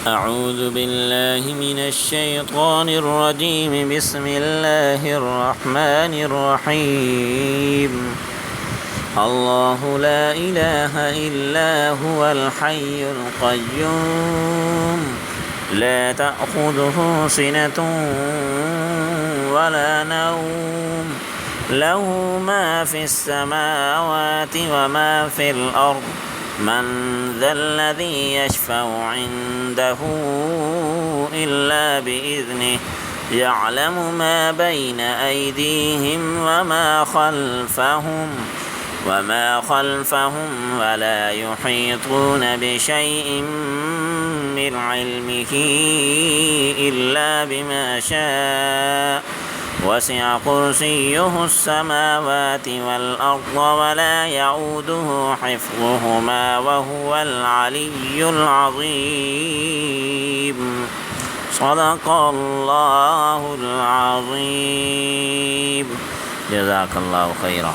أعوذ بالله من الشيطان الرجيم. بسم الله الرحمن الرحيم. الله لا إله إلا هو الحي القيوم لا تأخذه سنة ولا نوم له ما في السماوات وما في الأرض من ذا الذي يشفع عنده إلا بإذنه يعلم ما بين أيديهم وما خلفهم ولا يحيطون بشيء من علمه إلا بما شاء وسع كرسيه السماوات والأرض ولا يؤوده حفظهما وهو العلي العظيم. صدق الله العظيم. جزاك الله خيرا.